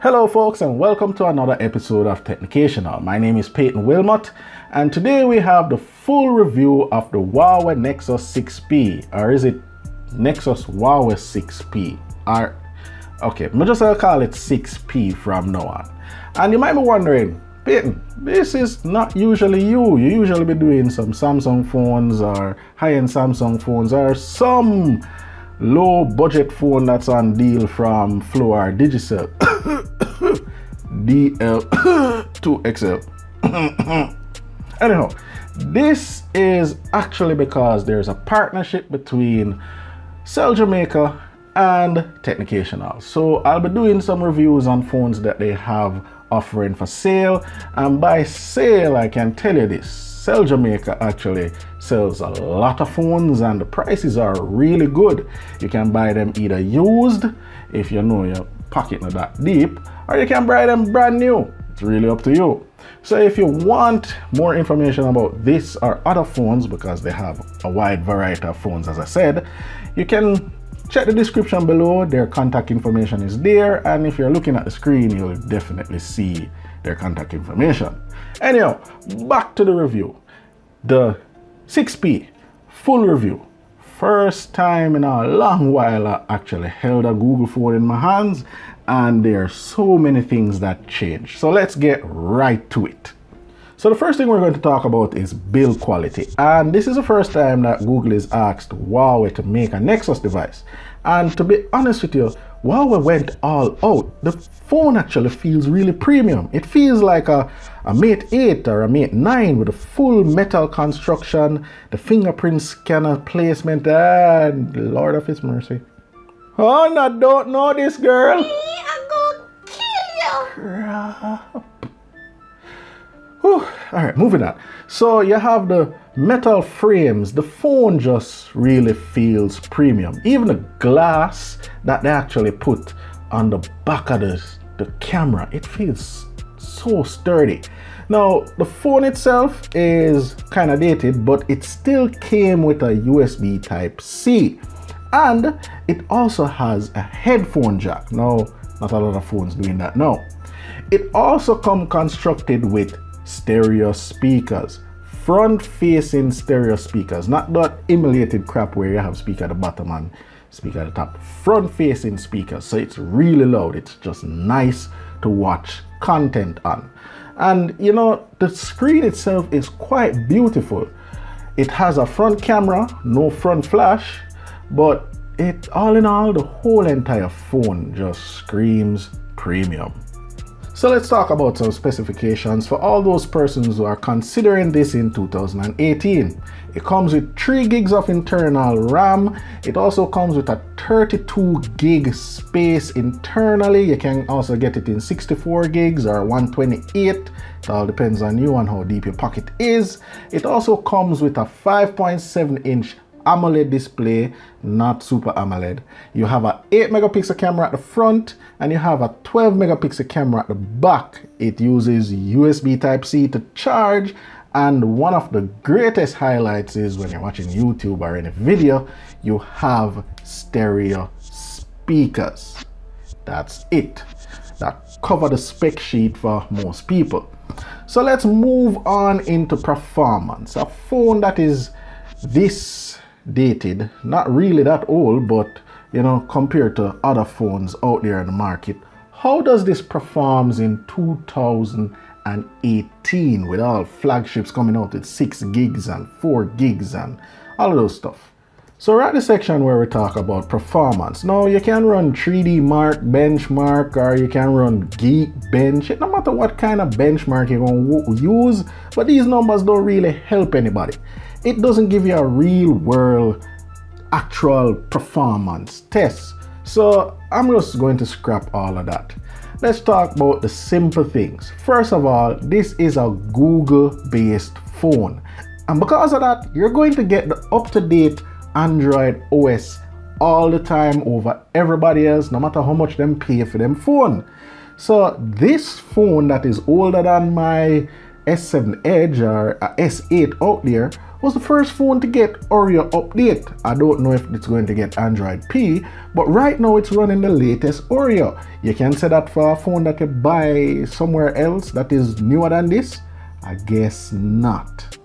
Hello folks, and welcome to another episode of Technicational. My name is Peyton Wilmot, and today we have the full review of the Huawei Nexus 6P, or is it Nexus Huawei 6P? Okay, I'm just gonna call it 6P from now on. And you might be wondering, Peyton, this is not usually you. You usually be doing some Samsung phones or high-end Samsung phones or some low budget phone that's on deal from Flow or Digicel. DL2XL. Anyhow, this is actually because there's a partnership between Cell Jamaica and Technicational. So I'll be doing some reviews on phones that they have offering for sale, and by sale I can tell you this: Cell Jamaica actually sells a lot of phones and the prices are really good. You can buy them either used, if you know your pocket not that deep, or you can buy them brand new. It's really up to you. So if you want more information about this or other phones, because they have a wide variety of phones as I said, you can check the description below. Their contact information is there, and if you're looking at the screen you'll definitely see their contact information. Anyhow, back to the review. The 6P full review. First time in a long while I actually held a Google phone in my hands, and there are so many things that change. So let's get right to it. So the first thing we're going to talk about is build quality, and this is the first time that Google is asked Huawei to make a Nexus device. And to be honest with you, Huawei went all out. The phone actually feels really premium. It feels like a Mate 8 or a Mate 9 with a full metal construction, the fingerprint scanner placement, and Lord of His mercy. Oh, I don't know this girl. I'm gonna kill you. Crap. Whew. All right, moving on. So you have the metal frames. The phone just really feels premium. Even the glass that they actually put on the back of the camera, it feels so sturdy. Now, the phone itself is kind of dated, but it still came with a USB Type-C. And it also has a headphone jack. Now, not a lot of phones doing that now. It also comes constructed with stereo speakers, front-facing stereo speakers, not that emulated crap where you have speaker at the bottom and speaker at the top. Front-facing speakers, so it's really loud. It's just nice to watch content on. And you know, the screen itself is quite beautiful. It has a front camera, no front flash, but it, all in all, the whole entire phone just screams premium. So let's talk about some specifications for all those persons who are considering this in 2018. It comes with 3 gigs of internal RAM. It also comes with a 32 gig space internally. You can also get it in 64 gigs or 128. It all depends on you and how deep your pocket is. It also comes with a 5.7 inch AMOLED display, not Super AMOLED. You have a 8 megapixel camera at the front, and you have a 12 megapixel camera at the back. It uses USB Type-C to charge, and one of the greatest highlights is when you're watching YouTube or any video, you have stereo speakers. That's it. That cover the spec sheet for most people. So let's move on into performance. A phone that is this dated, not really that old, but you know, compared to other phones out there in the market, how does this performs in 2018 with all flagships coming out with 6 gigs and 4 gigs and all of those stuff? So we're at the section where we talk about performance. Now you can run 3D Mark benchmark, or you can run Geekbench. No matter what kind of benchmark you're going to use, but these numbers don't really help anybody. It doesn't give you a real world actual performance test. So I'm just going to scrap all of that. Let's talk about the simple things. First of all, this is a Google based phone, and because of that, you're going to get the up-to-date Android OS all the time over everybody else, no matter how much them pay for them phone. So this phone that is older than my S7 Edge or a S8 out there was the first phone to get Oreo update. I don't know if it's going to get Android P, but right now it's running the latest Oreo. You can say that for a phone that you buy somewhere else that is newer than this? I guess not.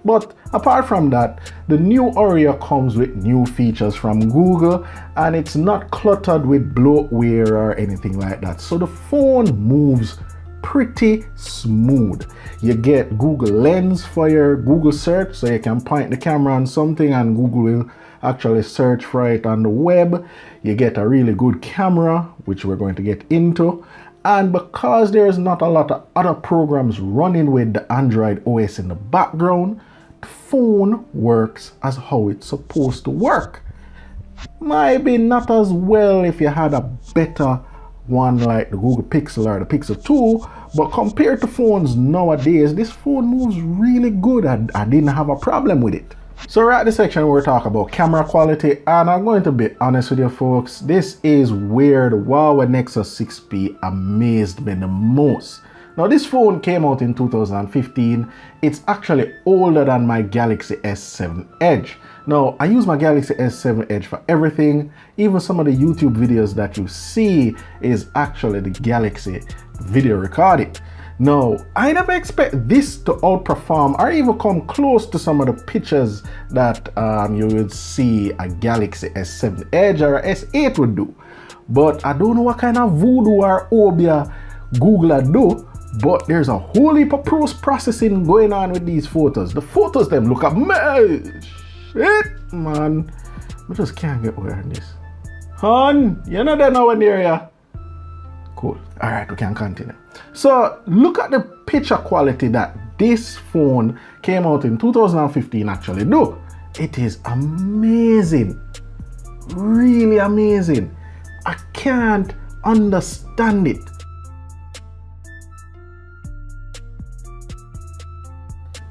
But apart from that, the new Oreo comes with new features from Google, and it's not cluttered with bloatware or anything like that. So the phone moves pretty smooth. You get Google Lens for your Google search, so you can point the camera on something and Google will actually search for it on the web. You get a really good camera, which we're going to get into. And because there's not a lot of other programs running with the Android OS in the background, the phone works as how it's supposed to work. Maybe not as well if you had a better one like the Google Pixel or the Pixel 2, but compared to phones nowadays, this phone moves really good. I didn't have a problem with it. So we're at the section where we talk about camera quality, and I'm going to be honest with you folks, this is where the Huawei Nexus 6P amazed me the most. Now this phone came out in 2015. It's actually older than my Galaxy S7 Edge. Now I use my Galaxy S7 Edge for everything. Even some of the YouTube videos that you see is actually the Galaxy video recording. Now, I never expect this to outperform or even come close to some of the pictures that you would see a Galaxy S7 Edge or a S8 would do. But I don't know what kind of voodoo or obia Google do, but there's a whole heap of post-processing going on with these photos. The photos them look amazing. Shit, man. I just can't get away from this. Hon, you're not there nowhere near ya. Cool. Alright, we can continue. So look at the picture quality that this phone came out in 2015 actually do. It is amazing. Really amazing. I can't understand it.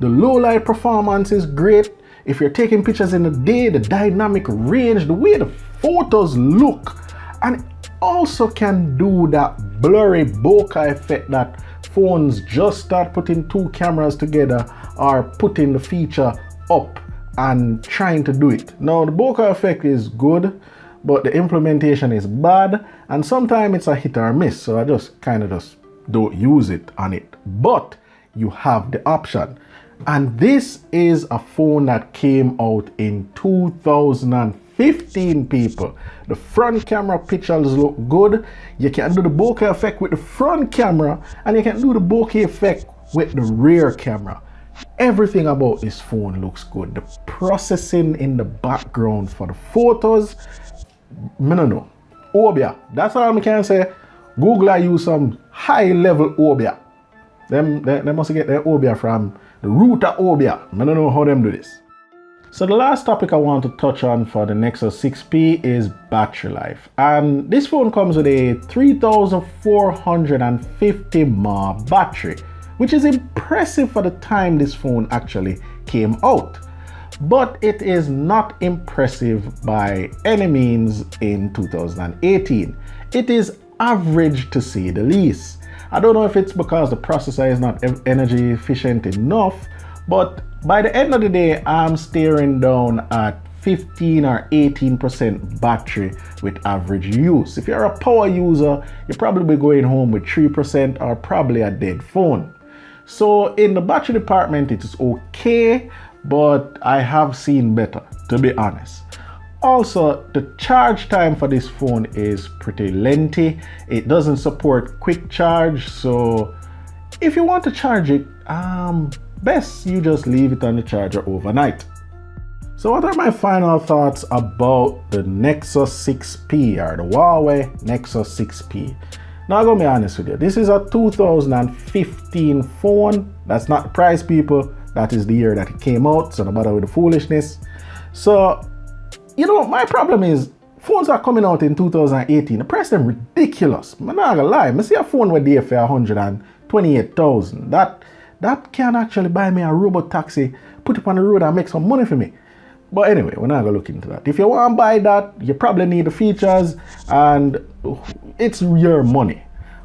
The low light performance is great. If you're taking pictures in the day, the dynamic range, the way the photos look, and also can do that blurry bokeh effect that phones just start putting two cameras together or putting the feature up and trying to do it. Now the bokeh effect is good, but the implementation is bad, and sometimes it's a hit or miss, so I just kind of just don't use it on it. But you have the option. And this is a phone that came out in 2015, people. The front camera pictures look good. You can do the bokeh effect with the front camera, and you can do the bokeh effect with the rear camera. Everything about this phone looks good. The processing in the background for the photos, I don't know. Obia, that's all I can say. Google, I use some high level Obia. They must get their Obia from the root of Obia. I don't know how them do this. So the last topic I want to touch on for the Nexus 6P is battery life. And this phone comes with a 3450 mAh battery, which is impressive for the time this phone actually came out. But it is not impressive by any means in 2018. It is average to say the least. I don't know if it's because the processor is not energy efficient enough, but by the end of the day, I'm staring down at 15 or 18% battery with average use. If you're a power user, you're probably going home with 3% or probably a dead phone. So in the battery department, it is okay, but I have seen better, to be honest. Also, the charge time for this phone is pretty lengthy. It doesn't support quick charge, so if you want to charge it, best you just leave it on the charger overnight. So what are my final thoughts about the Nexus 6P or the Huawei Nexus 6P? Now I'm gonna be honest with you, this is a 2015 phone. That's not the price, people. That is the year that it came out, so no matter with the foolishness. So you know, my problem is phones are coming out in 2018. The price them ridiculous. I'm not gonna lie. I see a phone with there for 128,000. That can actually buy me a robot taxi, put it on the road and make some money for me. But anyway, we're not gonna look into that. If you want to buy that, you probably need the features and it's your money.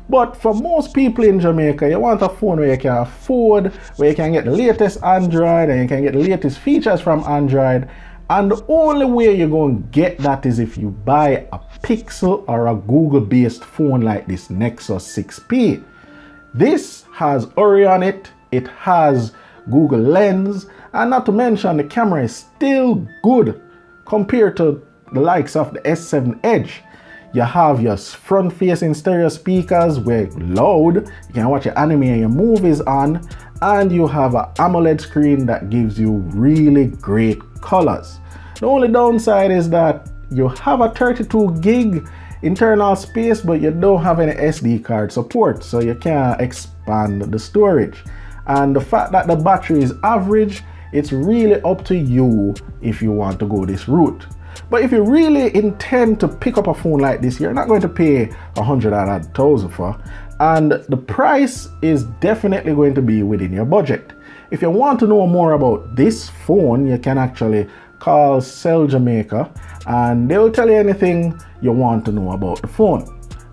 But for most people in Jamaica, you want a phone where you can afford, where you can get the latest Android and you can get the latest features from Android. And the only way you're going to get that is if you buy a Pixel or a Google-based phone like this Nexus 6P. This has Ori on it, it has Google Lens, and not to mention the camera is still good compared to the likes of the S7 Edge. You have your front-facing stereo speakers where loud, you can watch your anime and your movies on, and you have an AMOLED screen that gives you really great colors. The only downside is that you have a 32 gig internal space, but you don't have any SD card support, so you can't expand the storage. And the fact that the battery is average, it's really up to you if you want to go this route. But if you really intend to pick up a phone like this, you're not going to pay 100,000 for, and the price is definitely going to be within your budget. If you want to know more about this phone, you can actually call Cell Jamaica and they will tell you anything you want to know about the phone.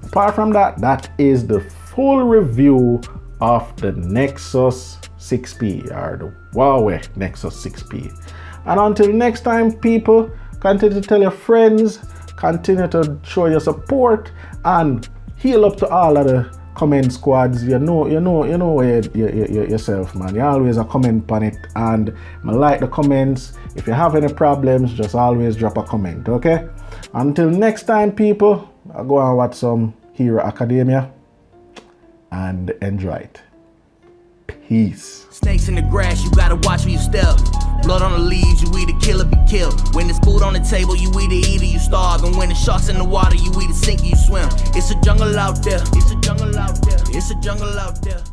Apart from that, that is the full review of the Nexus 6P or the Huawei Nexus 6P. And until next time, people, continue to tell your friends, continue to show your support, and heal up to all of the comment squads. You know yourself, man. You always a comment on it, and I like the comments. If you have any problems, just always drop a comment, okay? Until next time, people, I'll go and watch some Hero Academia and enjoy it. Peace. Snakes in the grass, you gotta watch where you step. Blood on the leaves, you either kill or be killed. When there's food on the table, you either eat or you starve. And when there's sharks in the water, you either sink or you swim. It's a jungle out there. It's a jungle out there. It's a jungle out there.